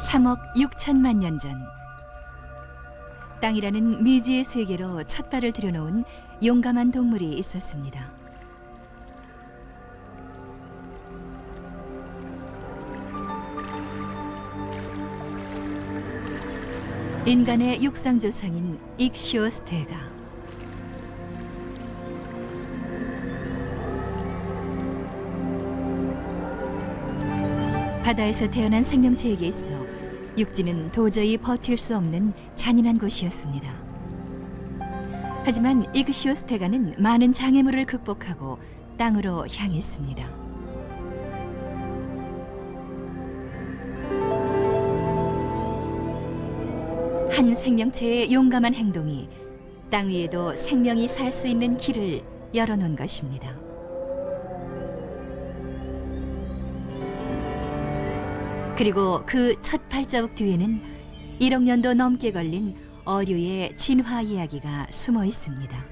3억 6천만 년 전, 땅이라는 미지의 세계로 첫 발을 들여놓은 용감한 동물이 있었습니다. 인간의 육상 조상인 익시오스테가. 바다에서 태어난 생명체에게 있어 육지는 도저히 버틸 수 없는 잔인한 곳이었습니다. 하지만 익시오스테가는 많은 장애물을 극복하고 땅으로 향했습니다. 한 생명체의 용감한 행동이 땅 위에도 생명이 살 수 있는 길을 열어놓은 것입니다. 그리고 그 첫 발자국 뒤에는 1억 년도 넘게 걸린 어류의 진화 이야기가 숨어 있습니다.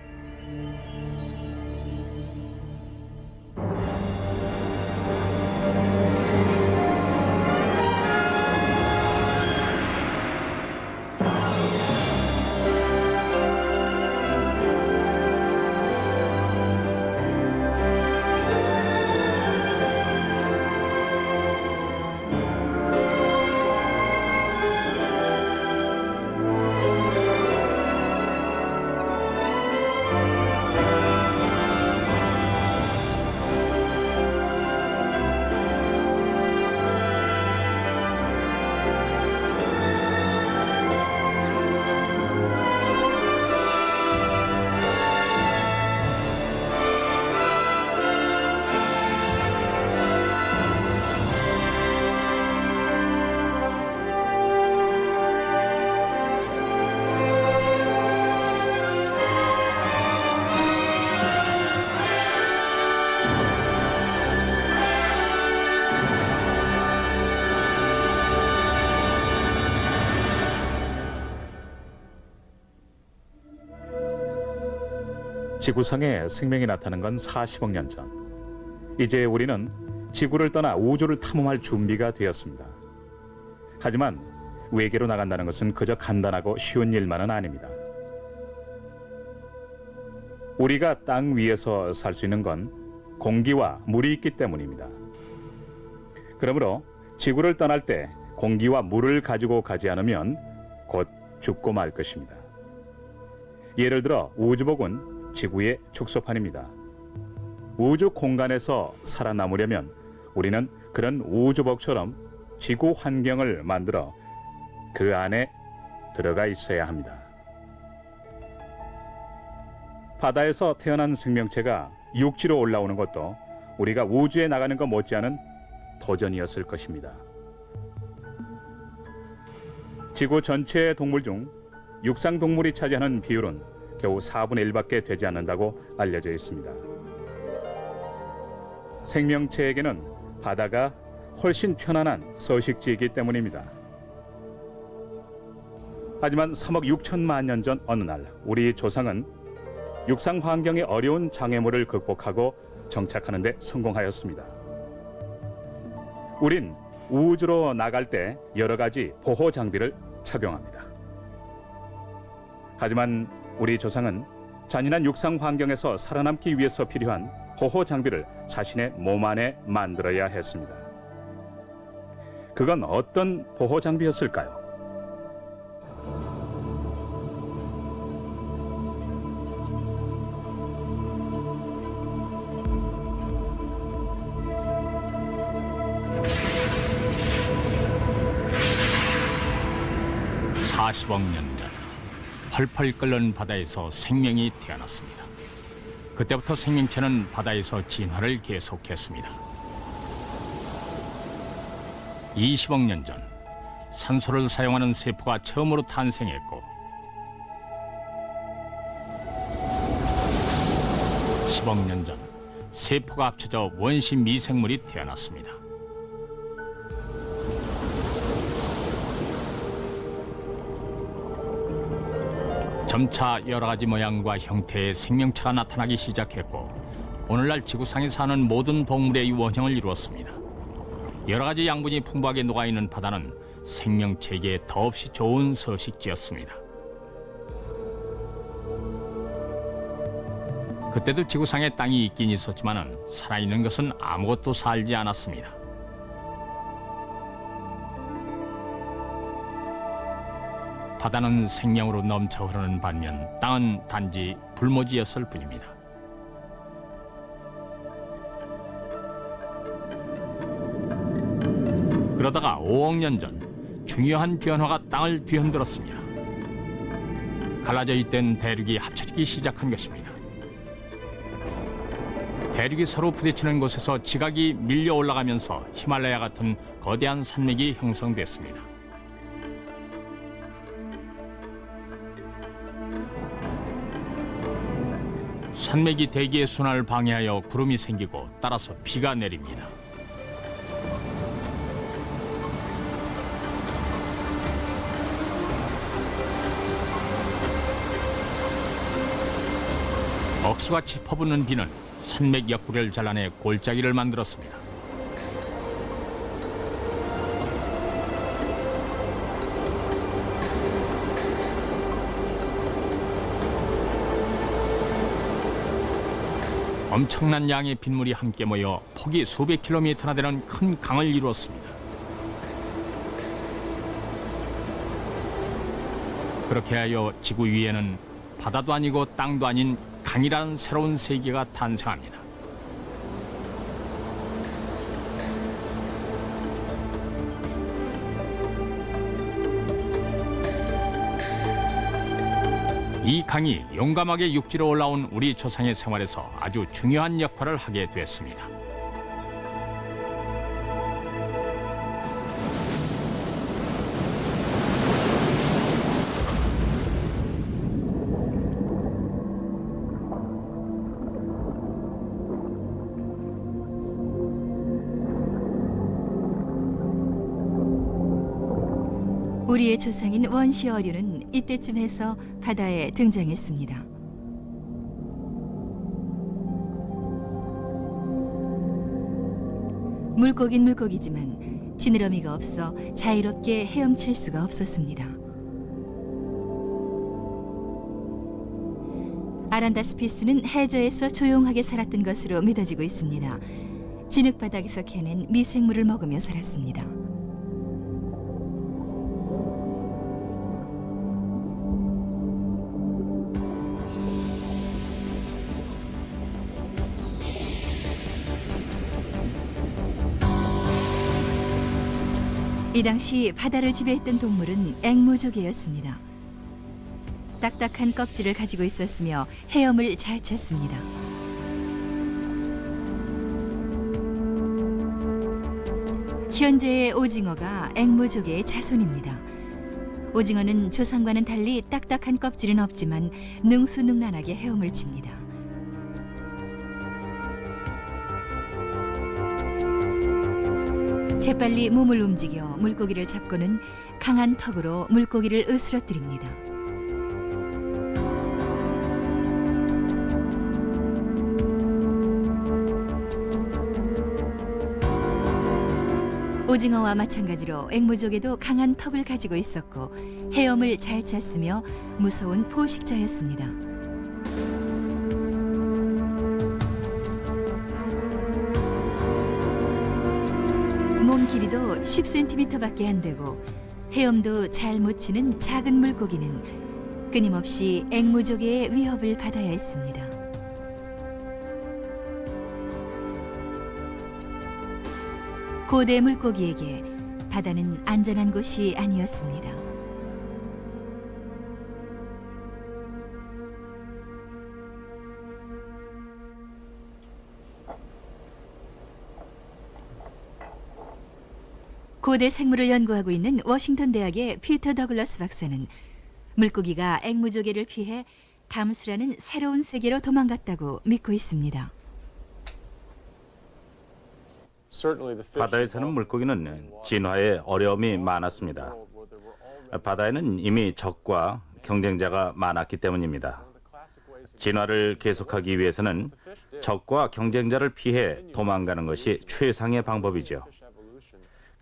지구상에 생명이 나타난 건 40억 년 전. 이제 우리는 지구를 떠나 우주를 탐험할 준비가 되었습니다. 하지만 외계로 나간다는 것은 그저 간단하고 쉬운 일만은 아닙니다. 우리가 땅 위에서 살 수 있는 건 공기와 물이 있기 때문입니다. 그러므로 지구를 떠날 때 공기와 물을 가지고 가지 않으면 곧 죽고 말 것입니다. 예를 들어 우주복은 지구의 축소판입니다. 우주 공간에서 살아남으려면 우리는 그런 우주복처럼 지구 환경을 만들어 그 안에 들어가 있어야 합니다. 바다에서 태어난 생명체가 육지로 올라오는 것도 우리가 우주에 나가는 것 못지않은 도전이었을 것입니다. 지구 전체의 동물 중 육상 동물이 차지하는 비율은 겨우 4분의 1밖에 되지 않는다고 알려져 있습니다. 생명체에게는 바다가 훨씬 편안한 서식지이기 때문입니다. 하지만 3억 6천만 년 전 어느 날 우리 조상은 육상 환경의 어려운 장애물을 극복하고 정착하는 데 성공하였습니다. 우린 우주로 나갈 때 여러 가지 보호 장비를 착용합니다. 하지만 우리 조상은 잔인한 육상 환경에서 살아남기 위해서 필요한 보호 장비를 자신의 몸 안에 만들어야 했습니다. 그건 어떤 보호 장비였을까요? (40억 년 전) 펄펄 끓는 바다에서 생명이 태어났습니다. 그때부터 생명체는 바다에서 진화를 계속했습니다. 20억 년 전 산소를 사용하는 세포가 처음으로 탄생했고 10억 년 전 세포가 합쳐져 원시 미생물이 태어났습니다. 점차 여러 가지 모양과 형태의 생명체가 나타나기 시작했고 오늘날 지구상에 사는 모든 동물의 원형을 이루었습니다. 여러 가지 양분이 풍부하게 녹아있는 바다는 생명체에게 더없이 좋은 서식지였습니다. 그때도 지구상에 땅이 있긴 있었지만 살아있는 것은 아무것도 살지 않았습니다. 바다는 생명으로 넘쳐 흐르는 반면 땅은 단지 불모지였을 뿐입니다. 그러다가 5억 년 전 중요한 변화가 땅을 뒤흔들었습니다. 갈라져 있던 대륙이 합쳐지기 시작한 것입니다. 대륙이 서로 부딪히는 곳에서 지각이 밀려 올라가면서 히말라야 같은 거대한 산맥이 형성됐습니다. 산맥이 대기의 순환을 방해하여 구름이 생기고 따라서 비가 내립니다. 억수같이 퍼붓는 비는 산맥 옆구리를 잘라내 골짜기를 만들었습니다. 엄청난 양의 빗물이 함께 모여 폭이 수백 킬로미터나 되는 큰 강을 이루었습니다. 그렇게 하여 지구 위에는 바다도 아니고 땅도 아닌 강이라는 새로운 세계가 탄생합니다. 이 강이 용감하게 육지로 올라온 우리 조상의 생활에서 아주 중요한 역할을 하게 됐습니다. 우리의 조상인 원시 어류는 이때쯤 해서 바다에 등장했습니다. 물고긴 물고기지만 지느러미가 없어 자유롭게 헤엄칠 수가 없었습니다. 아란다스피스는 해저에서 조용하게 살았던 것으로 믿어지고 있습니다. 진흙바닥에서 캐낸 미생물을 먹으며 살았습니다. 이 당시 바다를 지배했던 동물은 앵무조개였습니다. 딱딱한 껍질을 가지고 있었으며 헤엄을 잘 쳤습니다. 현재의 오징어가 앵무조개의 자손입니다. 오징어는 조상과는 달리 딱딱한 껍질은 없지만 능수능란하게 헤엄을 칩니다. 재빨리 몸을 움직여 물고기를 잡고는 강한 턱으로 물고기를 으스러뜨립니다. 오징어와 마찬가지로 앵무조개도 강한 턱을 가지고 있었고 헤엄을 잘 쳤으며 무서운 포식자였습니다. 몸 길이도 10cm밖에 안 되고 헤엄도 잘 못 치는 작은 물고기는 끊임없이 앵무조개의 위협을 받아야 했습니다. 고대 물고기에게 바다는 안전한 곳이 아니었습니다. 고대 생물을 연구하고 있는 워싱턴 대학의 피터 더글러스 박사는 물고기가 앵무조개를 피해 담수라는 새로운 세계로 도망갔다고 믿고 있습니다. 바다에 사는 물고기는 진화에 어려움이 많았습니다. 바다에는 이미 적과 경쟁자가 많았기 때문입니다. 진화를 계속하기 위해서는 적과 경쟁자를 피해 도망가는 것이 최상의 방법이죠.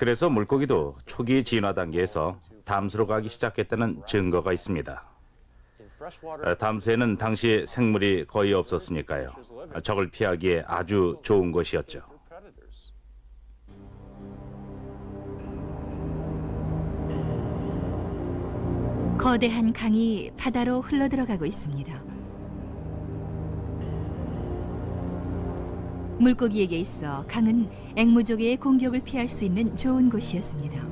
그래서 물고기도 초기 진화 단계에서 담수로 가기 시작했다는 증거가 있습니다. 담수에는 당시 생물이 거의 없었으니까요. 적을 피하기에 아주 좋은 곳이었죠. 거대한 강이 바다로 흘러들어가고 있습니다. 물고기에게 있어 강은 앵무조개의 공격을 피할 수 있는 좋은 곳이었습니다.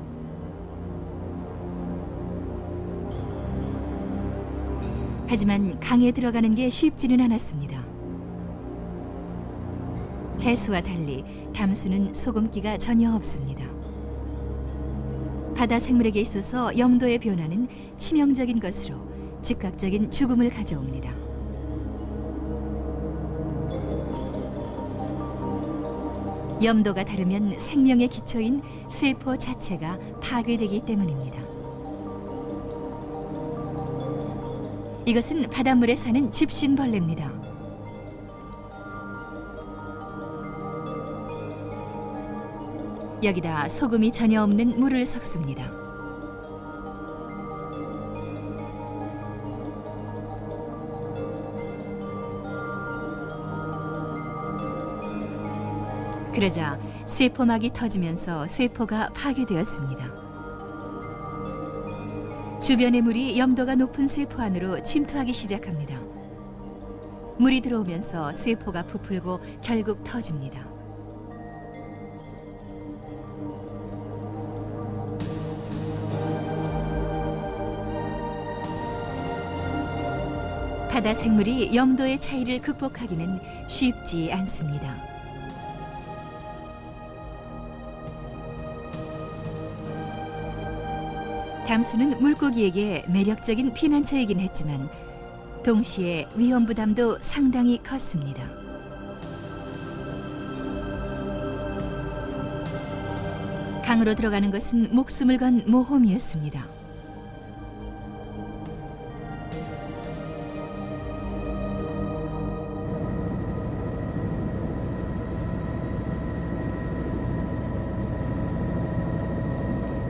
하지만 강에 들어가는 게 쉽지는 않았습니다. 해수와 달리 담수는 소금기가 전혀 없습니다. 바다 생물에게 있어서 염도의 변화는 치명적인 것으로 즉각적인 죽음을 가져옵니다. 염도가 다르면 생명의 기초인 세포 자체가 파괴되기 때문입니다. 이것은 바닷물에 사는 집신벌레입니다. 여기다 소금이 전혀 없는 물을 섞습니다. 그러자 세포막이 터지면서 세포가 파괴되었습니다. 주변의 물이 염도가 높은 세포 안으로 침투하기 시작합니다. 물이 들어오면서 세포가 부풀고 결국 터집니다. 바다 생물이 염도의 차이를 극복하기는 쉽지 않습니다. 담수는 물고기에게 매력적인 피난처이긴 했지만 동시에 위험 부담도 상당히 컸습니다. 강으로 들어가는 것은 목숨을 건 모험이었습니다.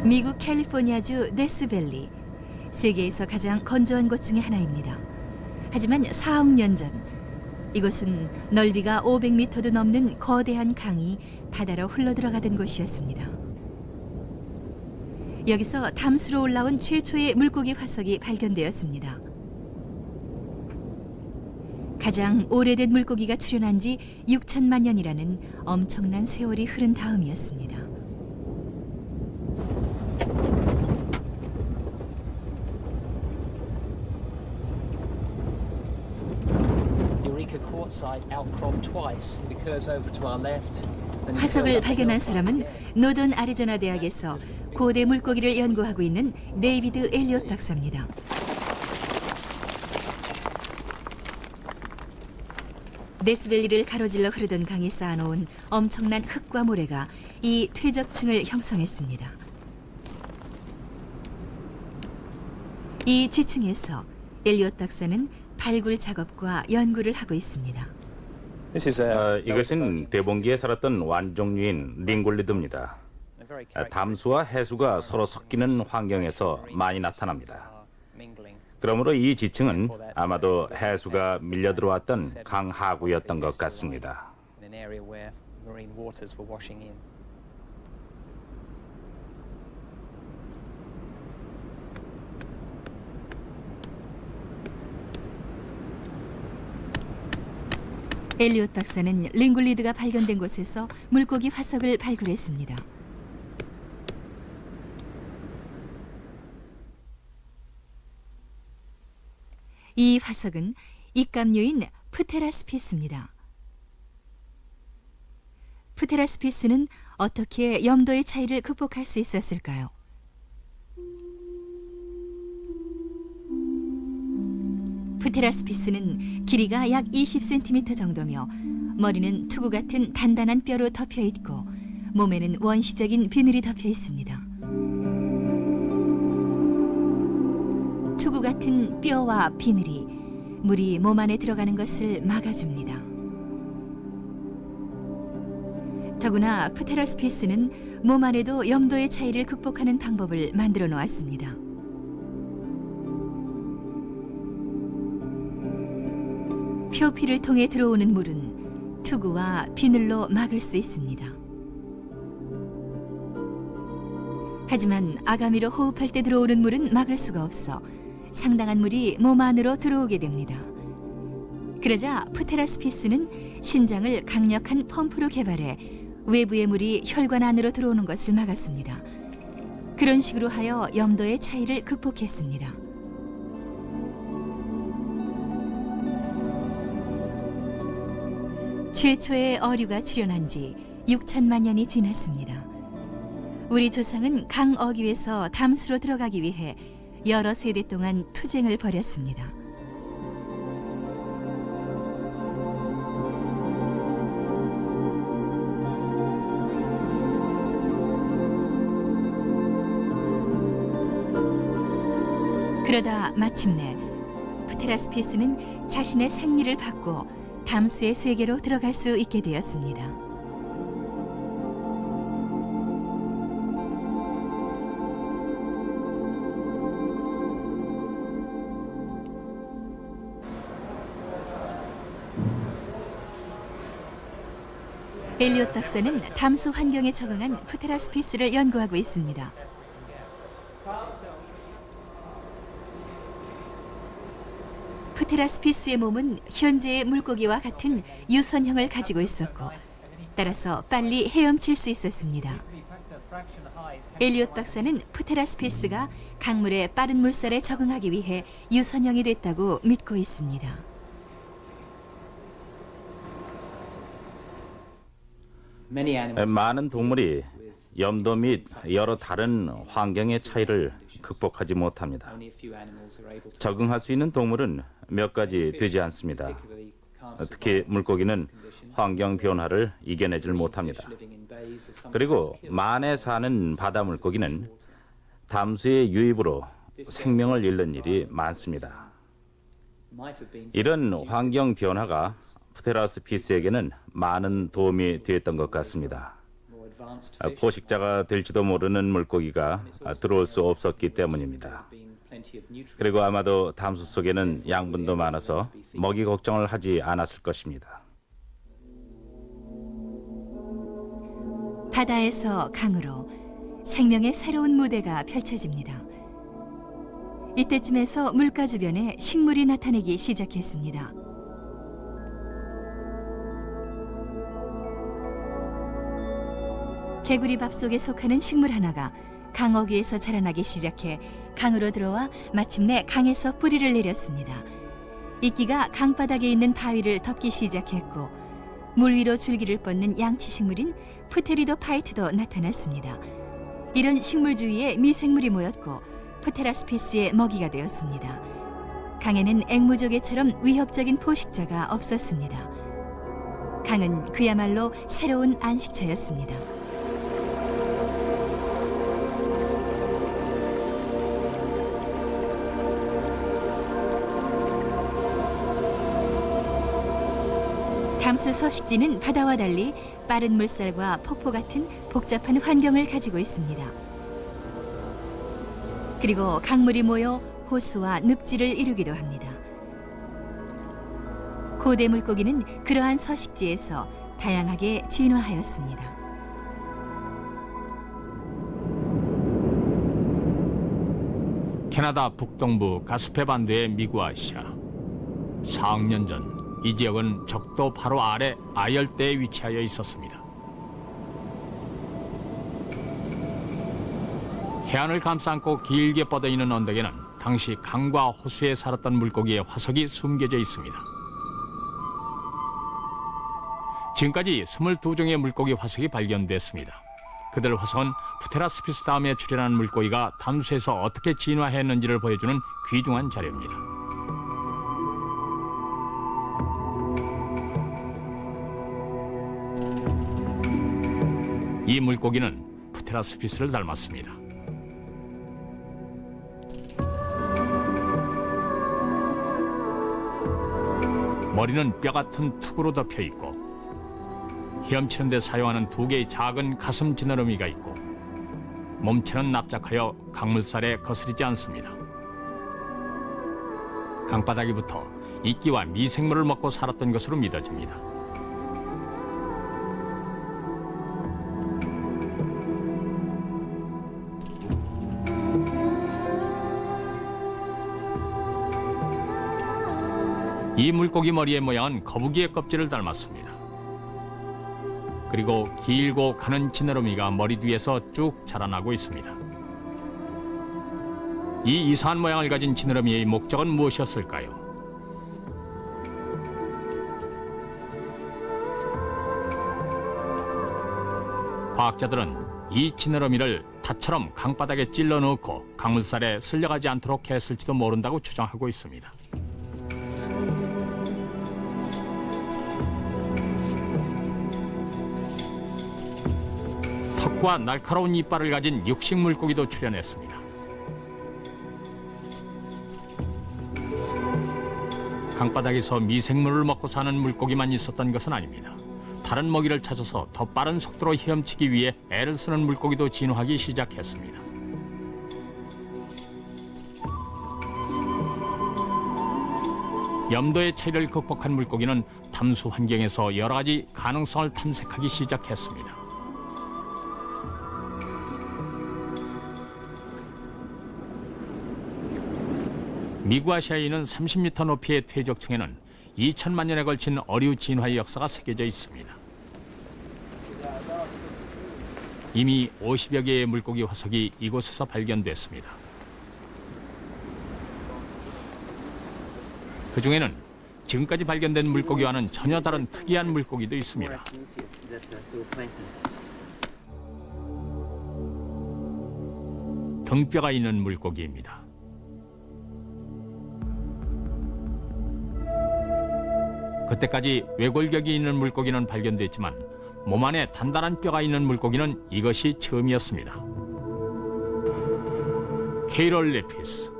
미국 캘리포니아주 데스밸리, 세계에서 가장 건조한 곳 중에 하나입니다. 하지만 4억 년 전, 이곳은 넓이가 500m도 넘는 거대한 강이 바다로 흘러들어가던 곳이었습니다. 여기서 담수로 올라온 최초의 물고기 화석이 발견되었습니다. 가장 오래된 물고기가 출현한 지 6천만 년이라는 엄청난 세월이 흐른 다음이었습니다. 화석을 발견한 사람은 노던 애리조나 대학에서 고대 물고기를 연구하고 있는 데이비드 엘리엇 박사입니다. 데스밸리를 가로질러 흐르던 강이 쌓아놓은 엄청난 흙과 모래가 이 퇴적층을 형성했습니다. 이 지층에서 엘리엇 박사는 발굴 작업과 연구를 하고 있습니다. 이것은 대봉기에 살았던 완종류인 링골리드입니다. 담수와 해수가 서로 섞이는 환경에서 많이 나타납니다. 그러므로 이 지층은 아마도 해수가 밀려 들어왔던 강 하구였던 것 같습니다. 엘리엇 박사는 링골리드가 발견된 곳에서 물고기 화석을 발굴했습니다. 이 화석은 입감류인 프테라스피스입니다. 프테라스피스는 어떻게 염도의 차이를 극복할 수 있었을까요? 프테라스피스는 길이가 약 20cm 정도며 머리는 투구 같은 단단한 뼈로 덮여 있고 몸에는 원시적인 비늘이 덮여 있습니다. 투구 같은 뼈와 비늘이 물이 몸 안에 들어가는 것을 막아줍니다. 더구나 프테라스피스는 몸 안에도 염도의 차이를 극복하는 방법을 만들어 놓았습니다. 표피를 통해 들어오는 물은 투구와 비늘로 막을 수 있습니다. 하지만 아가미로 호흡할 때 들어오는 물은 막을 수가 없어 상당한 물이 몸 안으로 들어오게 됩니다. 그러자 프테라스피스는 신장을 강력한 펌프로 개발해 외부의 물이 혈관 안으로 들어오는 것을 막았습니다. 그런 식으로 하여 염도의 차이를 극복했습니다. 최초의 어류가 출현한 지 6천만 년이 지났습니다. 우리 조상은 강어귀에서 담수로 들어가기 위해 여러 세대 동안 투쟁을 벌였습니다. 그러다 마침내 프테라스피스는 자신의 생리를 받고 담수의 세계로 들어갈 수 있게 되었습니다. 엘리엇 박사는 담수 환경에 적응한 프테라스피스를 연구하고 있습니다. 프테라스피스의 몸은 현재의 물고기와 같은 유선형을 가지고 있었고 따라서 빨리 헤엄칠 수 있었습니다. 엘리엇 박사는 프테라스피스가 강물의 빠른 물살에 적응하기 위해 유선형이 됐다고 믿고 있습니다. 많은 동물이 염도 및 여러 다른 환경의 차이를 극복하지 못합니다. 적응할 수 있는 동물은 몇 가지 되지 않습니다. 특히 물고기는 환경 변화를 이겨내질 못합니다. 그리고 만에 사는 바다 물고기는 담수의 유입으로 생명을 잃는 일이 많습니다. 이런 환경 변화가 프테라스피스에게는 많은 도움이 되었던 것 같습니다. 포식자가 될지도 모르는 물고기가 들어올 수 없었기 때문입니다. 그리고 아마도 담수 속에는 양분도 많아서 먹이 걱정을 하지 않았을 것입니다. 바다에서 강으로 생명의 새로운 무대가 펼쳐집니다. 이때쯤에서 물가 주변에 식물이 나타나기 시작했습니다. 개구리밥 속에 속하는 식물 하나가 강어귀에서 자라나기 시작해 강으로 들어와 마침내 강에서 뿌리를 내렸습니다. 이끼가 강바닥에 있는 바위를 덮기 시작했고 물 위로 줄기를 뻗는 양치식물인 프테리도파이트도 나타났습니다. 이런 식물 주위에 미생물이 모였고 프테라스피스의 먹이가 되었습니다. 강에는 앵무조개처럼 위협적인 포식자가 없었습니다. 강은 그야말로 새로운 안식처였습니다. 담수 서식지는 바다와 달리 빠른 물살과 폭포 같은 복잡한 환경을 가지고 있습니다. 그리고 강물이 모여 호수와 늪지를 이루기도 합니다. 고대 물고기는 그러한 서식지에서 다양하게 진화하였습니다. 캐나다 북동부 가스페 반도의 미구아시아. 4억 년 전 이 지역은 적도 바로 아래 아열대에 위치하여 있었습니다. 해안을 감싸안고 길게 뻗어있는 언덕에는 당시 강과 호수에 살았던 물고기의 화석이 숨겨져 있습니다. 지금까지 22종의 물고기 화석이 발견됐습니다. 그들 화석은 프테라스피스 다음에 출현한 물고기가 담수에서 어떻게 진화했는지를 보여주는 귀중한 자료입니다. 이 물고기는 프테라스피스를 닮았습니다. 머리는 뼈 같은 툭으로 덮여 있고 헤엄치는 데 사용하는 두 개의 작은 가슴 지느러미가 있고 몸체는 납작하여 강물살에 거스리지 않습니다. 강바닥에부터 이끼와 미생물을 먹고 살았던 것으로 믿어집니다. 이 물고기 머리의 모양은 거북이의 껍질을 닮았습니다. 그리고 길고 가는 지느러미가 머리 뒤에서 쭉 자라나고 있습니다. 이 이상한 모양을 가진 지느러미의 목적은 무엇이었을까요? 과학자들은 이 지느러미를 닷처럼 강바닥에 찔러 넣고 강물살에 쓸려가지 않도록 했을지도 모른다고 추정하고 있습니다. 턱과 날카로운 이빨을 가진 육식 물고기도 출현했습니다. 강바닥에서 미생물을 먹고 사는 물고기만 있었던 것은 아닙니다. 다른 먹이를 찾아서 더 빠른 속도로 헤엄치기 위해 애를 쓰는 물고기도 진화하기 시작했습니다. 염도의 차이를 극복한 물고기는 담수 환경에서 여러 가지 가능성을 탐색하기 시작했습니다. 미구아시아에 있는 30m 높이의 퇴적층에는 2천만 년에 걸친 어류 진화의 역사가 새겨져 있습니다. 이미 50여 개의 물고기 화석이 이곳에서 발견됐습니다. 그 중에는 지금까지 발견된 물고기와는 전혀 다른 특이한 물고기도 있습니다. 등뼈가 있는 물고기입니다. 그때까지 외골격이 있는 물고기는 발견됐지만 몸 안에 단단한 뼈가 있는 물고기는 이것이 처음이었습니다. 케이럴레피스,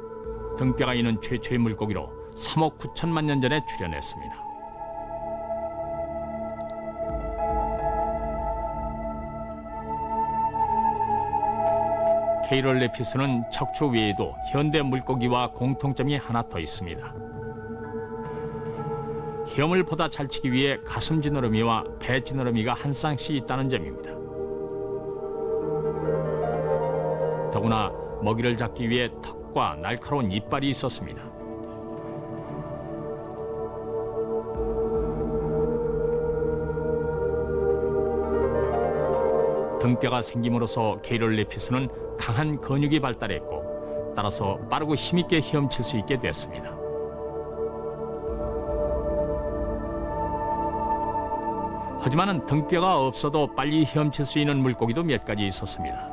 등뼈가 있는 최초의 물고기로 3억 9천만 년 전에 출현했습니다. 케이럴레피스는 척추 외에도 현대 물고기와 공통점이 하나 더 있습니다. 헤엄을 보다 잘 치기 위해 가슴 지느러미와 배 지느러미가 한 쌍씩 있다는 점입니다. 더구나 먹이를 잡기 위해 턱과 날카로운 이빨이 있었습니다. 등뼈가 생김으로써 케이럴레피스는 강한 근육이 발달했고 따라서 빠르고 힘있게 헤엄칠 수 있게 됐습니다. 하지만 등뼈가 없어도 빨리 헤엄칠 수 있는 물고기도 몇 가지 있었습니다.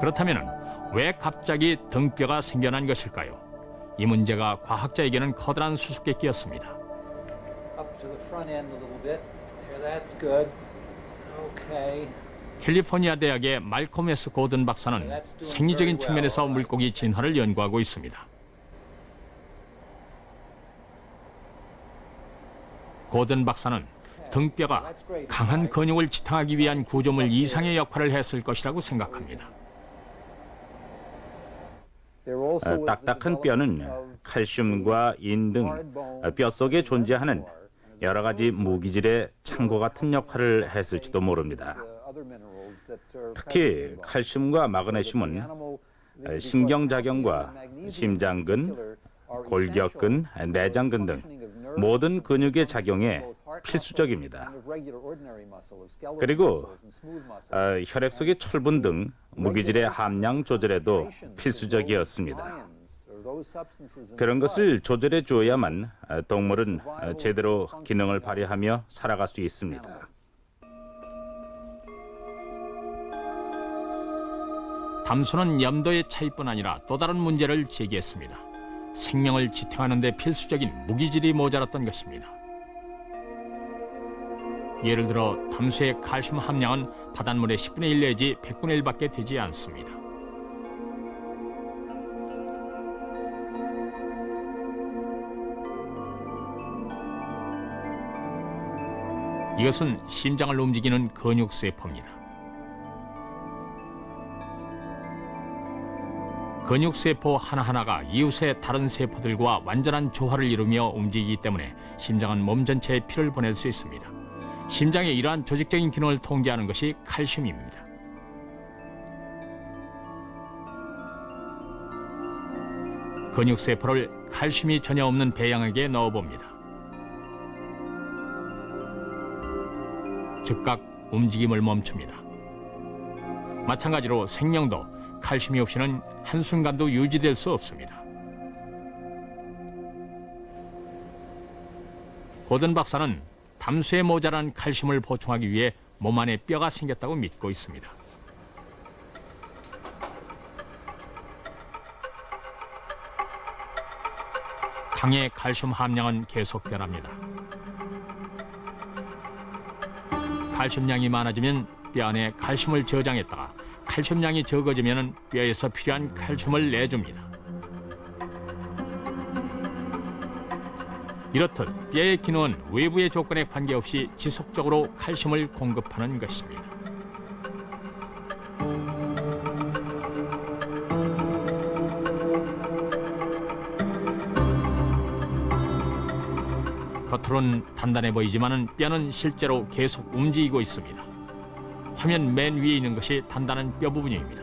그렇다면 왜 갑자기 등뼈가 생겨난 것일까요? 이 문제가 과학자에게는 커다란 수수께끼였습니다. 캘리포니아 대학의 말콤 S 고든 박사는 생리적인 측면에서 물고기 진화를 연구하고 있습니다. 고든 박사는 등뼈가 강한 근육을 지탱하기 위한 구조물 이상의 역할을 했을 것이라고 생각합니다. 딱딱한 뼈는 칼슘과 인 등 뼛속에 존재하는 여러 가지 무기질의 창고 같은 역할을 했을지도 모릅니다. 특히 칼슘과 마그네슘은 신경작용과 심장근, 골격근, 내장근 등 모든 근육의 작용에 필수적입니다. 그리고 혈액 속의 철분 등 무기질의 함량 조절에도 필수적이었습니다. 그런 것을 조절해 줘야만 동물은 제대로 기능을 발휘하며 살아갈 수 있습니다. 담수는 염도의 차이뿐 아니라 또 다른 문제를 제기했습니다. 생명을 지탱하는 데 필수적인 무기질이 모자랐던 것입니다. 예를 들어 담수의 칼슘 함량은 바닷물의 10분의 1 내지 100분의 1밖에 되지 않습니다. 이것은 심장을 움직이는 근육세포입니다. 근육세포 하나하나가 이웃의 다른 세포들과 완전한 조화를 이루며 움직이기 때문에 심장은 몸 전체에 피를 보낼 수 있습니다. 심장의 이러한 조직적인 기능을 통제하는 것이 칼슘입니다. 근육세포를 칼슘이 전혀 없는 배양액에 넣어봅니다. 즉각 움직임을 멈춥니다. 마찬가지로 생명도 칼슘이 없이는 한순간도 유지될 수 없습니다. 고든 박사는 담수에 모자란 칼슘을 보충하기 위해 몸 안에 뼈가 생겼다고 믿고 있습니다. 강의 칼슘 함량은 계속 변합니다. 칼슘량이 많아지면 뼈 안에 칼슘을 저장했다가 칼슘량이 적어지면 뼈에서 필요한 칼슘을 내줍니다. 이렇듯 뼈의 기능은 외부의 조건에 관계없이 지속적으로 칼슘을 공급하는 것입니다. 겉으로는 단단해 보이지만 뼈는 실제로 계속 움직이고 있습니다. 화면 맨 위에 있는 것이 단단한 뼈 부분입니다.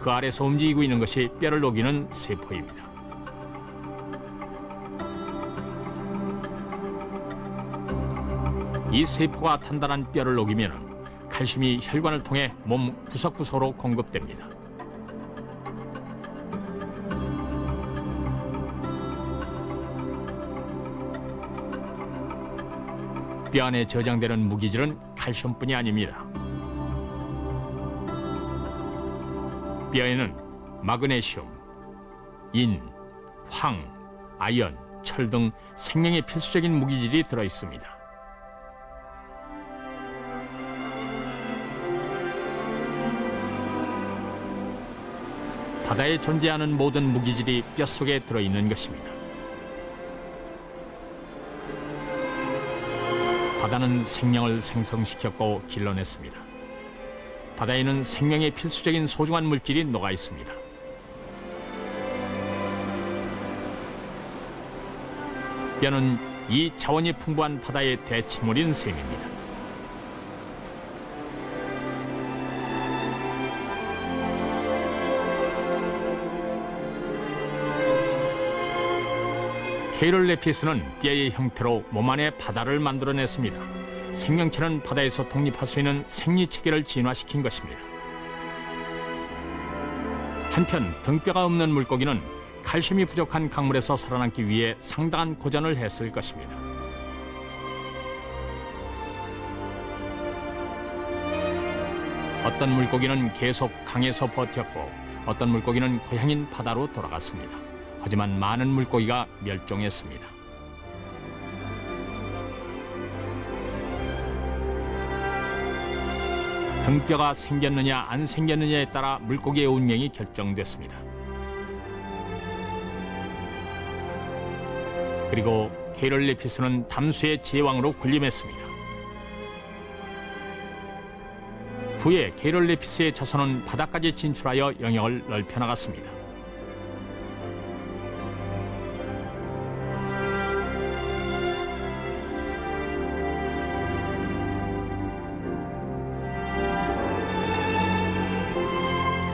그 아래서 움직이고 있는 것이 뼈를 녹이는 세포입니다. 이 세포가 단단한 뼈를 녹이면 칼슘이 혈관을 통해 몸 구석구석으로 공급됩니다. 뼈 안에 저장되는 무기질은 칼슘뿐이 아닙니다. 뼈에는 마그네슘, 인, 황, 아연, 철 등 생명에 필수적인 무기질이 들어 있습니다. 바다에 존재하는 모든 무기질이 뼈 속에 들어 있는 것입니다. 바다는 생명을 생성시켰고 길러냈습니다. 바다에는 생명의 필수적인 소중한 물질이 녹아 있습니다. 뼈는 이 자원이 풍부한 바다의 대체물인 셈입니다. 케이롤레피스는 뼈의 형태로 몸 안에 바다를 만들어냈습니다. 생명체는 바다에서 독립할 수 있는 생리체계를 진화시킨 것입니다. 한편 등뼈가 없는 물고기는 칼슘이 부족한 강물에서 살아남기 위해 상당한 고전을 했을 것입니다. 어떤 물고기는 계속 강에서 버텼고 어떤 물고기는 고향인 바다로 돌아갔습니다. 하지만 많은 물고기가 멸종했습니다. 등뼈가 생겼느냐 안 생겼느냐에 따라 물고기의 운명이 결정됐습니다. 그리고 케이롤레피스는 담수의 제왕으로 군림했습니다. 후에 케이롤레피스의 자손은 바다까지 진출하여 영역을 넓혀나갔습니다.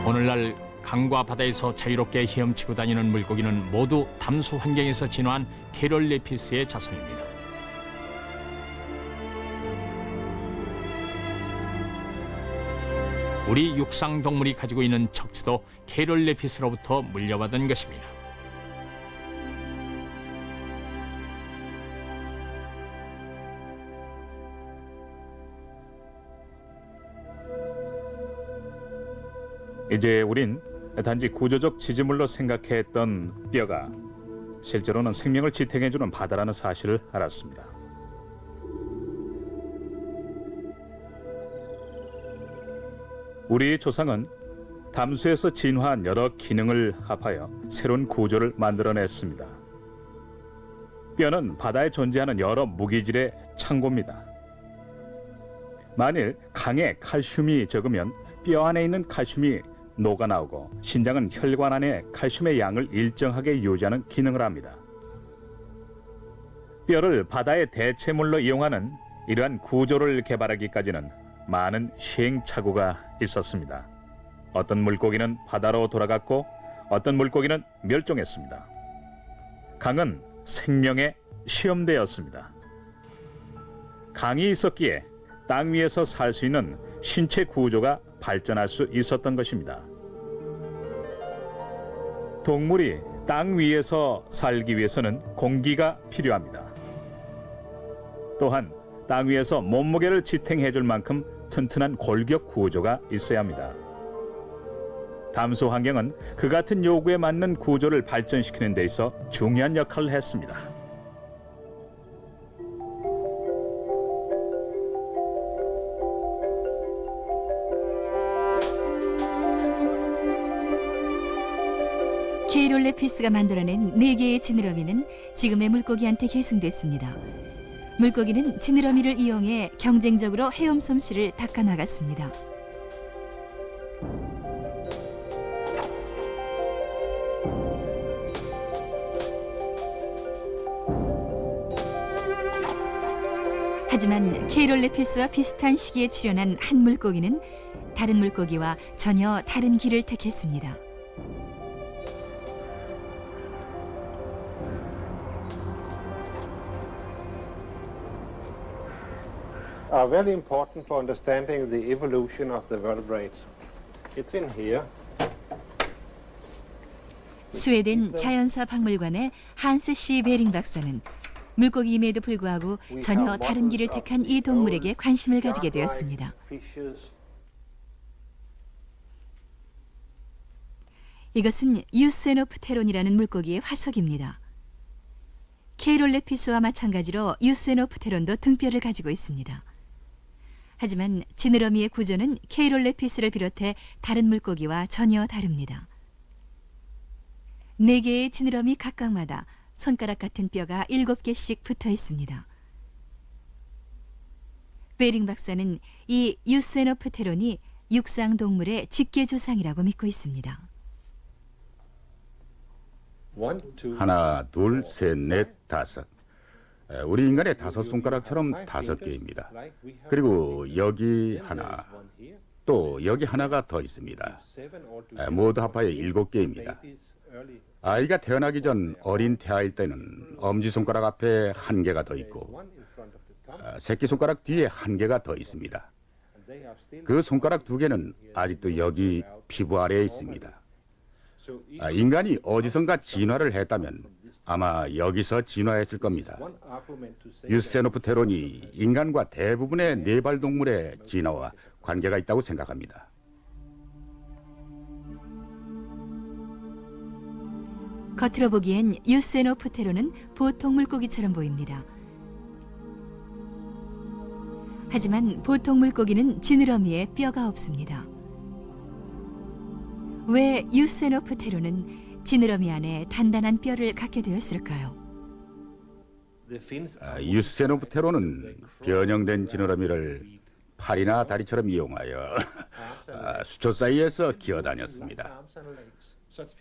오늘날 강과 바다에서 자유롭게 헤엄치고 다니는 물고기는 모두 담수 환경에서 진화한 케이롤레피스의 자손입니다. 우리 육상 동물이 가지고 있는 척추도 케이롤레피스로부터 물려받은 것입니다. 이제 우린 단지 구조적 지지물로 생각했던 뼈가 실제로는 생명을 지탱해주는 바다라는 사실을 알았습니다. 우리의 조상은 담수에서 진화한 여러 기능을 합하여 새로운 구조를 만들어냈습니다. 뼈는 바다에 존재하는 여러 무기질의 창고입니다. 만일 강에 칼슘이 적으면 뼈 안에 있는 칼슘이 녹아나오고 신장은 혈관 안에 칼슘의 양을 일정하게 유지하는 기능을 합니다. 뼈를 바다의 대체물로 이용하는 이러한 구조를 개발하기까지는 많은 시행착오가 있었습니다. 어떤 물고기는 바다로 돌아갔고 어떤 물고기는 멸종했습니다. 강은 생명의 시험대였습니다. 강이 있었기에 땅 위에서 살 수 있는 신체 구조가 발전할 수 있었던 것입니다. 동물이 땅 위에서 살기 위해서는 공기가 필요합니다. 또한 땅 위에서 몸무게를 지탱해 줄 만큼 튼튼한 골격 구조가 있어야 합니다. 담수 환경은 그 같은 요구에 맞는 구조를 발전시키는 데 있어 중요한 역할을 했습니다. 케이롤레피스가 만들어낸 4개의 지느러미는 지금의 물고기한테 계승됐습니다. 물고기는 지느러미를 이용해 경쟁적으로 헤엄 솜씨를 닦아나갔습니다. 하지만 케이롤레피스와 비슷한 시기에 출현한 한 물고기는 다른 물고기와 전혀 다른 길을 택했습니다. Are very important for understanding the evolution of the vertebrates. It's in here. 스웨덴 자연사 박물관의 한스 씨 베링 박사는 물고기임에도 불구하고 전혀 다른 길을 택한 이 동물에게 관심을 가지게 되었습니다. 이것은 유세노프테론이라는 물고기의 화석입니다. 케이롤레피스와 마찬가지로 유세노프테론도 등뼈를 가지고 있습니다. 하지만 지느러미의 구조는 케이롤레피스를 비롯해 다른 물고기와 전혀 다릅니다. 4개의 지느러미 각각마다 손가락 같은 뼈가 7개씩 붙어 있습니다. 베링 박사는 이 유세노프테론이 육상 동물의 직계 조상이라고 믿고 있습니다. 하나, 둘, 셋, 넷, 다섯. 우리 인간의 5손가락처럼 5개입니다. 그리고 여기 하나, 또 여기 하나가 더 있습니다. 모두 합하여 7개입니다. 아이가 태어나기 전 어린 태아일 때는 엄지손가락 앞에 1개가 더 있고 새끼손가락 뒤에 1개가 더 있습니다. 그 손가락 2개는 아직도 여기 피부 아래에 있습니다. 인간이 어디선가 진화를 했다면 아마 여기서 진화했을 겁니다. 유세노프테론이 인간과 대부분의 네발 동물의 진화와 관계가 있다고 생각합니다. 겉으로 보기엔 유세노프테론은 보통 물고기처럼 보입니다. 하지만 보통 물고기는 지느러미에 뼈가 없습니다. 왜 유세노프테론은 지느러미 안에 단단한 뼈를 갖게 되었을까요? 유세노프테론은 변형된 지느러미를 팔이나 다리처럼 이용하여 수초 사이에서 기어다녔습니다.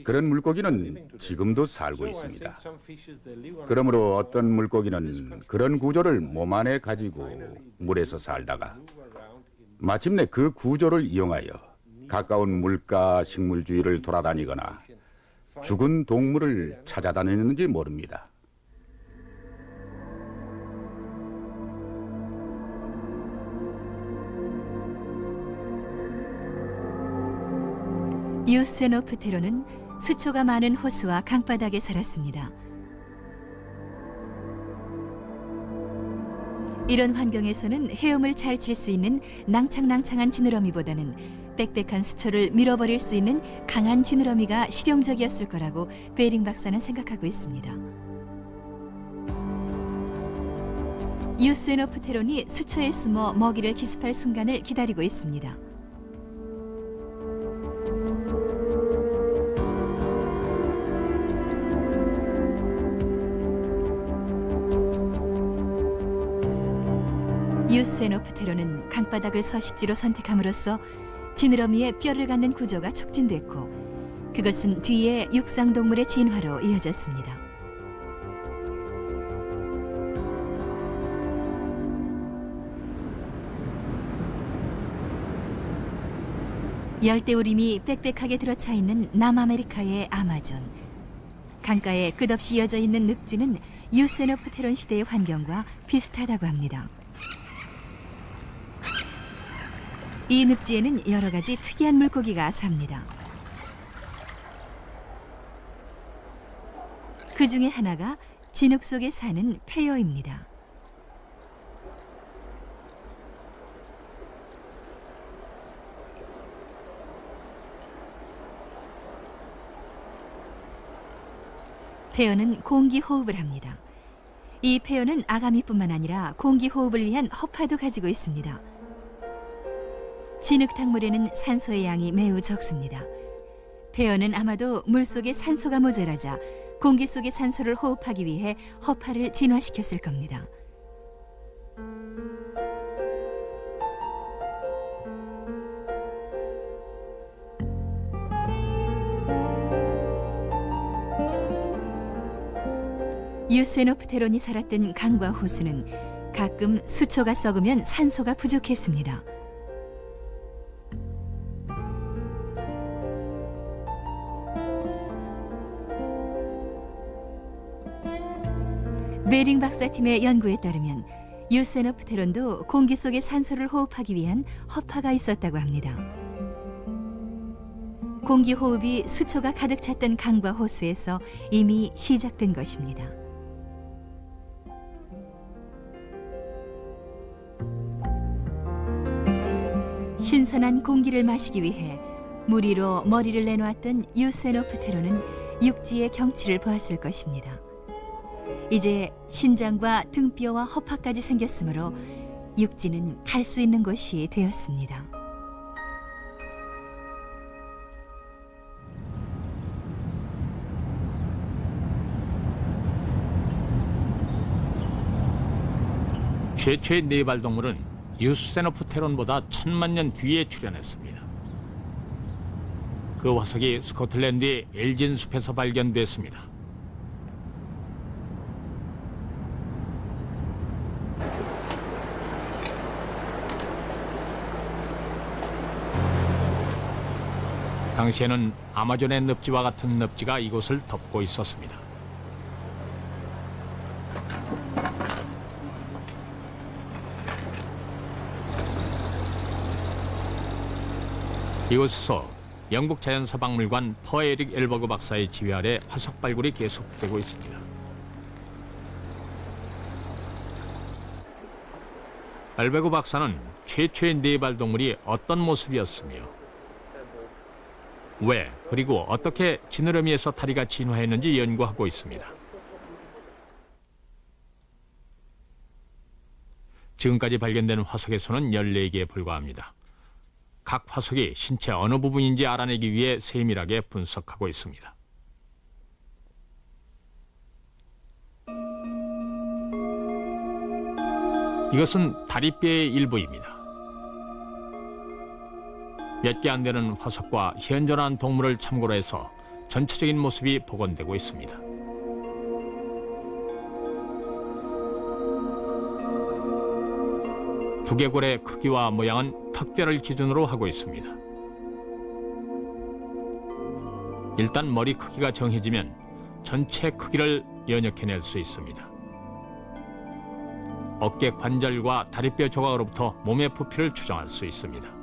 그런 물고기는 지금도 살고 있습니다. 그러므로 어떤 물고기는 그런 구조를 몸 안에 가지고 물에서 살다가 마침내 그 구조를 이용하여 가까운 물가 식물 주위를 돌아다니거나 죽은 동물을 찾아다니는지 모릅니다. 유세노프테론은 수초가 많은 호수와 강바닥에 살았습니다. 이런 환경에서는 헤엄을 잘 칠 수 있는 낭창낭창한 지느러미보다는 빽빽한 수초를 밀어버릴 수 있는 강한 지느러미가 실용적이었을 거라고 베링 박사는 생각하고 있습니다. 유세노프테론이 수초에 숨어 먹이를 기습할 순간을 기다리고 있습니다. 유스에노프테론은 강바닥을 서식지로 선택함으로써 지느러미의 뼈를 갖는 구조가 촉진됐고 그것은 뒤에 육상동물의 진화로 이어졌습니다. 열대우림이 빽빽하게 들어차 있는 남아메리카의 아마존. 강가에 끝없이 이어져 있는 늪지는 유스에노프테론 시대의 환경과 비슷하다고 합니다. 이 늪지에는 여러 가지 특이한 물고기가 삽니다. 그 중에 하나가 진흙 속에 사는 페어입니다. 페어는 공기 호흡을 합니다. 이 페어는 아가미뿐만 아니라 공기 호흡을 위한 허파도 가지고 있습니다. 진흙탕물에는 산소의 양이 매우 적습니다. 페어는 아마도 물속에 산소가 모자라자 공기 속의 산소를 호흡하기 위해 허파를 진화시켰을 겁니다. 유스에노프테론이 살았던 강과 호수는 가끔 수초가 썩으면 산소가 부족했습니다. 베링 박사팀의 연구에 따르면 유스에노프테론도 공기 속의 산소를 호흡하기 위한 허파가 있었다고 합니다. 공기 호흡이 수초가 가득 찼던 강과 호수에서 이미 시작된 것입니다. 신선한 공기를 마시기 위해 물 위로 머리를 내놓았던 유스에노프테론은 육지의 경치를 보았을 것입니다. 이제 신장과 등뼈와 허파까지 생겼으므로 육지는 갈 수 있는 곳이 되었습니다. 최초의 네발 동물은 유스에노프테론보다 1000만 년 뒤에 출현했습니다. 그 화석이 스코틀랜드의 엘진 숲에서 발견됐습니다. 당시에는 아마존의 늪지와 같은 늪지가 이곳을 덮고 있었습니다. 이곳에서 영국 자연사박물관 퍼 에릭 엘버그 박사의 지휘 아래 화석 발굴이 계속되고 있습니다. 엘버그 박사는 최초의 네발 동물이 어떤 모습이었으며 왜 그리고 어떻게 지느러미에서 다리가 진화했는지 연구하고 있습니다. 지금까지 발견된 화석의 수는 14개에 불과합니다. 각 화석이 신체 어느 부분인지 알아내기 위해 세밀하게 분석하고 있습니다. 이것은 다리뼈의 일부입니다. 몇 개 안 되는 화석과 현존한 동물을 참고로 해서 전체적인 모습이 복원되고 있습니다. 두개골의 크기와 모양은 턱뼈를 기준으로 하고 있습니다. 일단 머리 크기가 정해지면 전체 크기를 연역해낼 수 있습니다. 어깨 관절과 다리뼈 조각으로부터 몸의 부피를 추정할 수 있습니다.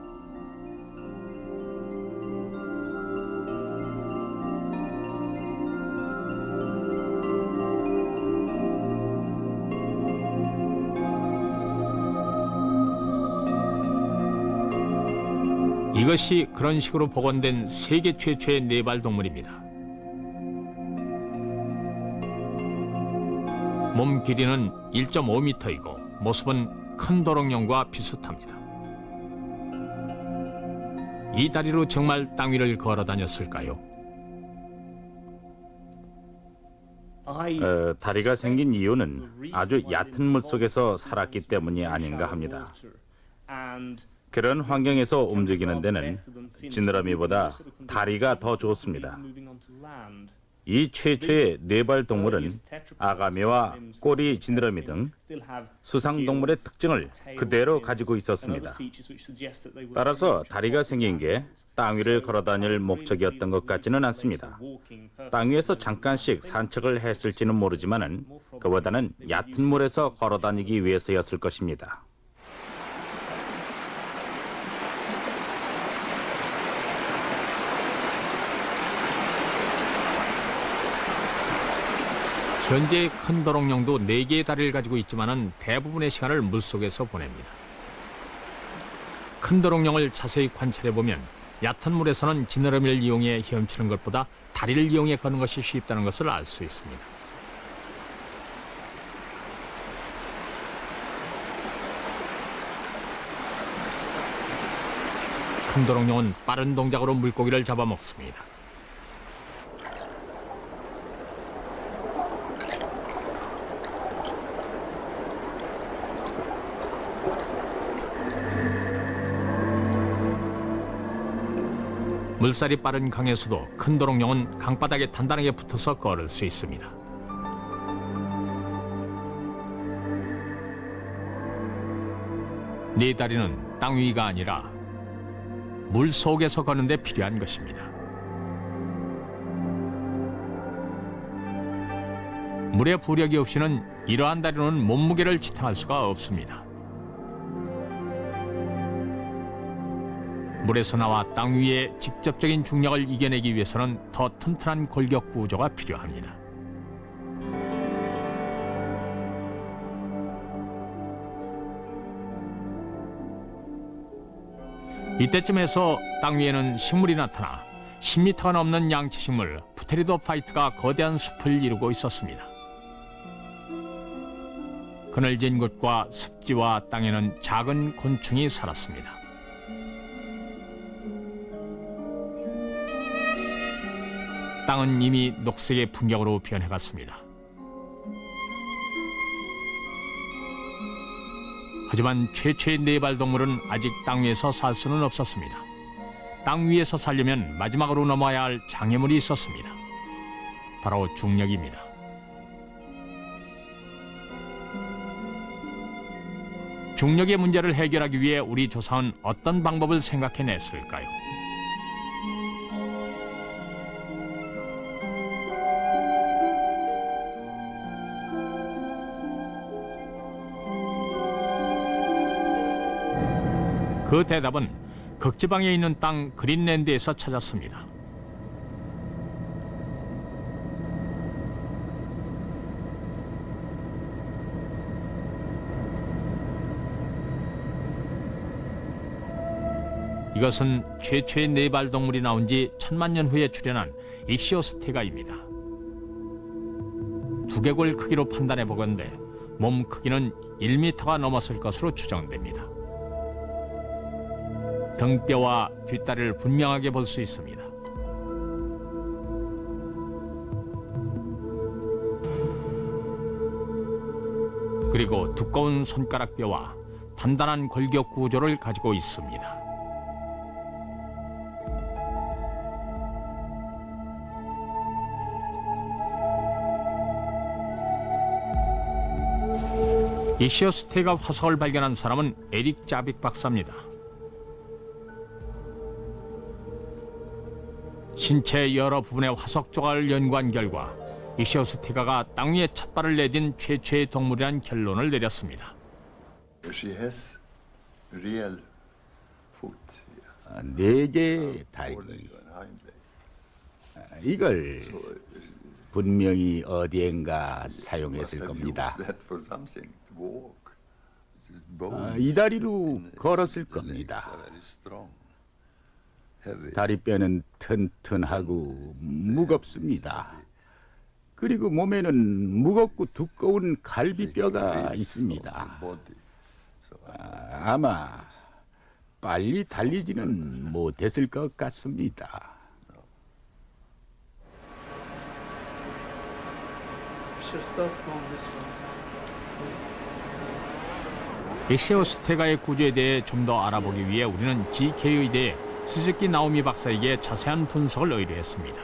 이것이 그런 식으로 복원된 세계 최초의 네발 동물입니다. 몸 길이는 1.5m이고 모습은 큰 도롱뇽과 비슷합니다. 이 다리로 정말 땅 위를 걸어 다녔을까요? 다리가 생긴 이유는 아주 얕은 물 속에서 살았기 때문이 아닌가 합니다. 그런 환경에서 움직이는 데는 지느러미보다 다리가 더 좋습니다. 이 최초의 네발 동물은 아가미와 꼬리 지느러미 등 수상 동물의 특징을 그대로 가지고 있었습니다. 따라서 다리가 생긴 게 땅 위를 걸어다닐 목적이었던 것 같지는 않습니다. 땅 위에서 잠깐씩 산책을 했을지는 모르지만은 그보다는 얕은 물에서 걸어다니기 위해서였을 것입니다. 현재 큰 도롱뇽도 4개의 다리를 가지고 있지만은 대부분의 시간을 물속에서 보냅니다. 큰 도롱뇽을 자세히 관찰해 보면 얕은 물에서는 지느러미를 이용해 헤엄치는 것보다 다리를 이용해 걷는 것이 쉽다는 것을 알 수 있습니다. 큰 도롱뇽은 빠른 동작으로 물고기를 잡아먹습니다. 물살이 빠른 강에서도 큰 도롱뇽은 강바닥에 단단하게 붙어서 걸을 수 있습니다. 네 다리는 땅 위가 아니라 물 속에서 걷는 데 필요한 것입니다. 물의 부력이 없이는 이러한 다리로는 몸무게를 지탱할 수가 없습니다. 물에서 나와 땅 위의 직접적인 중력을 이겨내기 위해서는 더 튼튼한 골격 구조가 필요합니다. 이때쯤에서 땅 위에는 식물이 나타나 10m가 넘는 양치식물 프테리도파이트가 거대한 숲을 이루고 있었습니다. 그늘진 곳과 습지와 땅에는 작은 곤충이 살았습니다. 땅은 이미 녹색의 풍경으로 변해갔습니다. 하지만 최초의 네발 동물은 아직 땅 위에서 살 수는 없었습니다. 땅 위에서 살려면 마지막으로 넘어야 할 장애물이 있었습니다. 바로 중력입니다. 중력의 문제를 해결하기 위해 우리 조상은 어떤 방법을 생각해냈을까요? 그 대답은 극지방에 있는 땅 그린랜드에서 찾았습니다. 이것은 최초의 네발 동물이 나온 지 1000만 년 후에 출현한 이시오스테가입니다. 두개골 크기로 판단해 보건대 몸 크기는 1m가 넘었을 것으로 추정됩니다. 등뼈와 뒷다리를 분명하게 볼 수 있습니다. 그리고 두꺼운 손가락뼈와 단단한 골격 구조를 가지고 있습니다. 이시오스테가 화석을 발견한 사람은 에릭 자빅 박사입니다. 신체 여러 부분의 화석 조각을 연구한 결과 이시오스테가가 땅 위에 첫 발을 내딘 최초의 동물이란 결론을 내렸습니다. She has real foot. 4개의 다리. 이걸 분명히 어디엔가 사용했을 겁니다. 이 다리로 걸었을 겁니다. 다리뼈는 튼튼하고 무겁습니다. 그리고 몸에는 무겁고 두꺼운 갈비뼈가 있습니다. 아마 빨리 달리지는 못했을 것 같습니다. 엑시오스테가의 구조에 대해 좀 더 알아보기 위해 우리는 GK의대의 스즈키 나오미 박사에게 자세한 분석을 의뢰했습니다.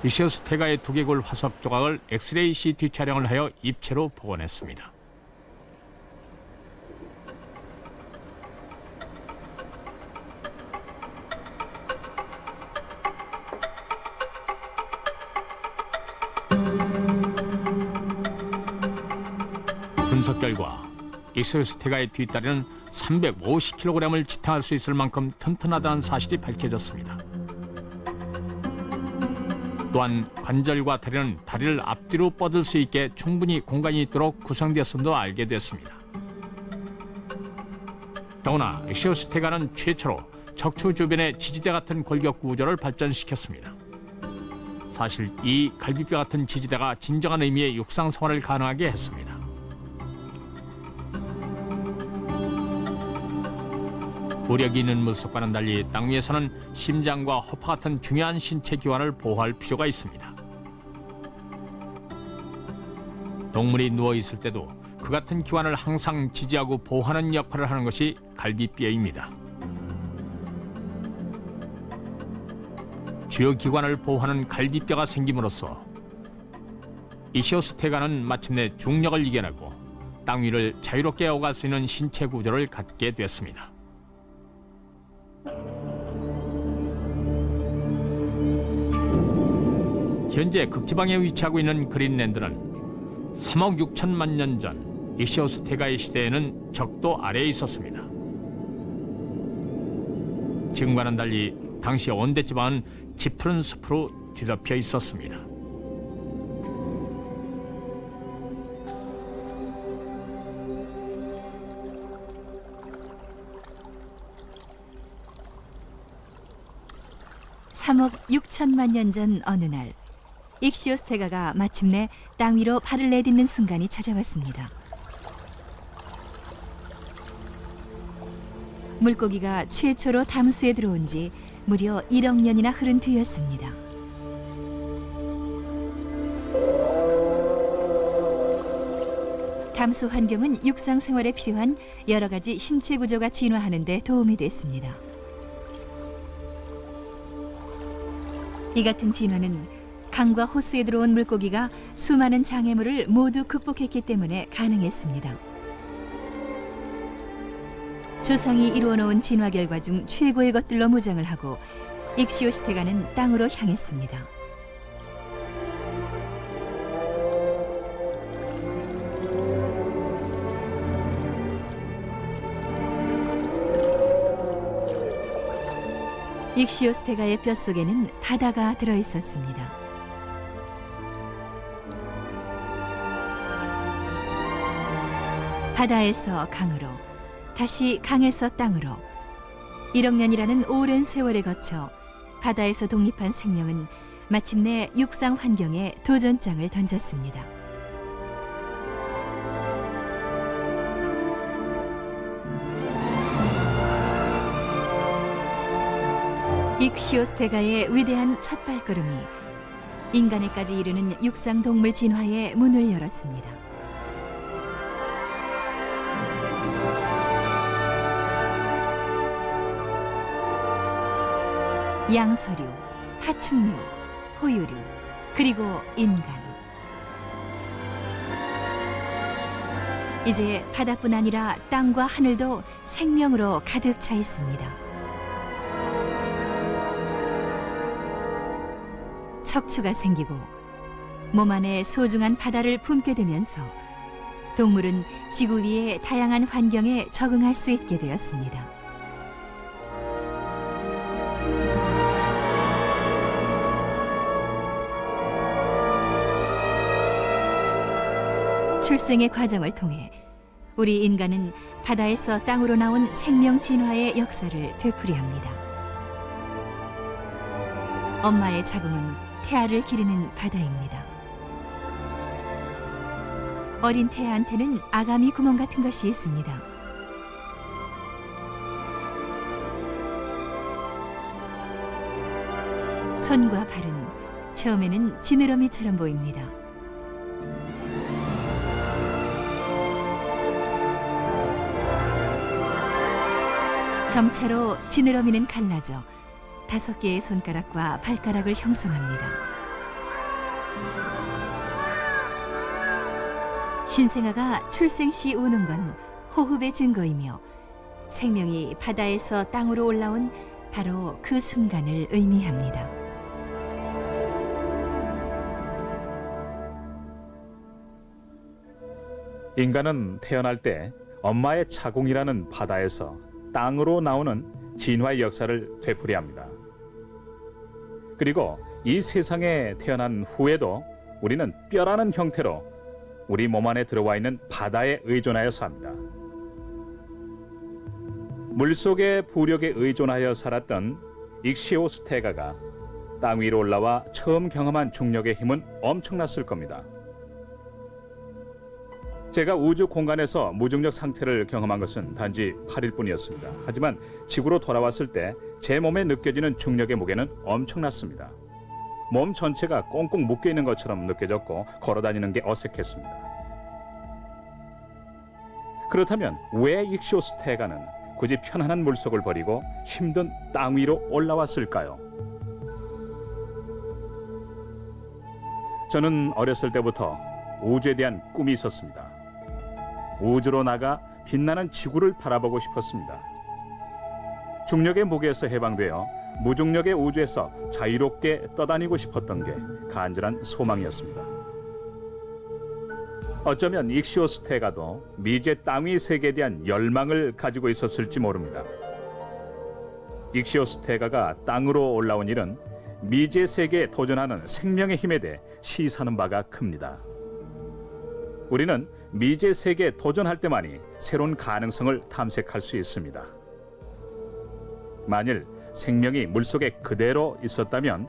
엑시오스테가의 두개골 화석 조각을 엑스레이 CT 촬영을 하여 입체로 복원했습니다. 분석 결과 엑시오스테가의 뒷다리는 350kg을 지탱할 수 있을 만큼 튼튼하다는 사실이 밝혀졌습니다. 또한 관절과 다리는 다리를 앞뒤로 뻗을 수 있게 충분히 공간이 있도록 구성되었음도 알게 됐습니다. 더구나 엑시오스테가는 최초로 척추 주변의 지지대 같은 골격 구조를 발전시켰습니다. 사실 이 갈비뼈 같은 지지대가 진정한 의미의 육상 생활을 가능하게 했습니다. 부력이 있는 물속과는 달리 땅 위에서는 심장과 허파 같은 중요한 신체 기관을 보호할 필요가 있습니다. 동물이 누워 있을 때도 그 같은 기관을 항상 지지하고 보호하는 역할을 하는 것이 갈비뼈입니다. 주요 기관을 보호하는 갈비뼈가 생김으로써 엑시오스테가는 마침내 중력을 이겨내고 땅 위를 자유롭게 오갈 수 있는 신체 구조를 갖게 됐습니다. 현재 극지방에 위치하고 있는 그린랜드는 3억 6천만 년 전 엑시오스테가의 시대에는 적도 아래에 있었습니다. 지금과는 달리 당시 온대지방은 짙푸른 숲으로 뒤덮여 있었습니다. (3억 6천만 년) 전 어느 날 엑시오스테가가 마침내 땅 위로 발을 내딛는 순간이 찾아왔습니다. 물고기가 최초로 담수에 들어온 지 무려 1억 년이나 흐른 뒤였습니다. 담수 환경은 육상 생활에 필요한 여러 가지 신체 구조가 진화하는 데 도움이 됐습니다. 이 같은 진화는 강과 호수에 들어온 물고기가 수많은 장애물을 모두 극복했기 때문에 가능했습니다. 조상이 이루어놓은 진화 결과 중 최고의 것들로 무장을 하고 엑시오스테가는 땅으로 향했습니다. 엑시오스테가의 뼛속에는 바다가 들어있었습니다. 바다에서 강으로, 다시 강에서 땅으로 1억 년이라는 오랜 세월에 거쳐 바다에서 독립한 생명은 마침내 육상 환경에 도전장을 던졌습니다. 엑시오스테가의 위대한 첫 발걸음이 인간에까지 이르는 육상 동물 진화의 문을 열었습니다. 양서류, 파충류, 포유류, 그리고 인간. 이제 바다뿐 아니라 땅과 하늘도 생명으로 가득 차 있습니다. 척추가 생기고 몸 안에 소중한 바다를 품게 되면서 동물은 지구 위의 다양한 환경에 적응할 수 있게 되었습니다. 출생의 과정을 통해 우리 인간은 바다에서 땅으로 나온 생명 진화의 역사를 되풀이합니다. 엄마의 자궁은 태아를 기르는 바다입니다. 어린 태아한테는 아가미 구멍 같은 것이 있습니다. 손과 발은 처음에는 지느러미처럼 보입니다. 점차로 지느러미는 갈라져 5개의 손가락과 발가락을 형성합니다. 신생아가 출생 시 우는 건 호흡의 증거이며 생명이 바다에서 땅으로 올라온 바로 그 순간을 의미합니다. 인간은 태어날 때 엄마의 자궁이라는 바다에서 땅으로 나오는 진화의 역사를 되풀이합니다. 그리고 이 세상에 태어난 후에도 우리는 뼈라는 형태로 우리 몸 안에 들어와 있는 바다에 의존하여 삽니다. 물속의 부력에 의존하여 살았던 익시오스테가가 땅 위로 올라와 처음 경험한 중력의 힘은 엄청났을 겁니다. 제가 우주 공간에서 무중력 상태를 경험한 것은 단지 8일 뿐이었습니다. 하지만 지구로 돌아왔을 때 제 몸에 느껴지는 중력의 무게는 엄청났습니다. 몸 전체가 꽁꽁 묶여 있는 것처럼 느껴졌고 걸어다니는 게 어색했습니다. 그렇다면 왜 익시오스테가는 굳이 편안한 물속을 버리고 힘든 땅 위로 올라왔을까요? 저는 어렸을 때부터 우주에 대한 꿈이 있었습니다. 우주로 나가 빛나는 지구를 바라보고 싶었습니다. 중력의 무게에서 해방되어 무중력의 우주에서 자유롭게 떠다니고 싶었던 게 간절한 소망이었습니다. 어쩌면 익시오스테가도 미지의 땅 위 세계에 대한 열망을 가지고 있었을지 모릅니다. 익시오스테가가 땅으로 올라온 일은 미지의 세계에 도전하는 생명의 힘에 대해 시사하는 바가 큽니다. 우리는 미지의 세계에 도전할 때만이 새로운 가능성을 탐색할 수 있습니다. 만일 생명이 물속에 그대로 있었다면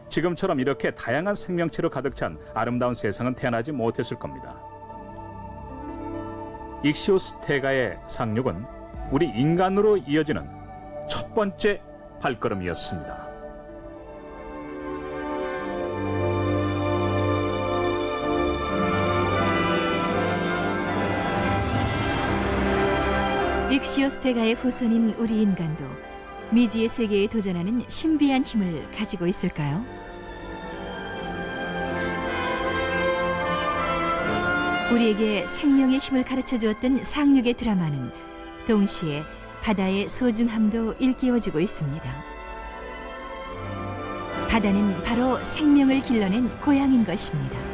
지금처럼 이렇게 다양한 생명체로 가득 찬 아름다운 세상은 태어나지 못했을 겁니다. 익시오스테가의 상륙은 우리 인간으로 이어지는 첫 번째 발걸음이었습니다. 익시오스테가의 후손인 우리 인간도 미지의 세계에 도전하는 신비한 힘을 가지고 있을까요? 우리에게 생명의 힘을 가르쳐 주었던 상륙의 드라마는 동시에 바다의 소중함도 일깨워주고 있습니다. 바다는 바로 생명을 길러낸 고향인 것입니다.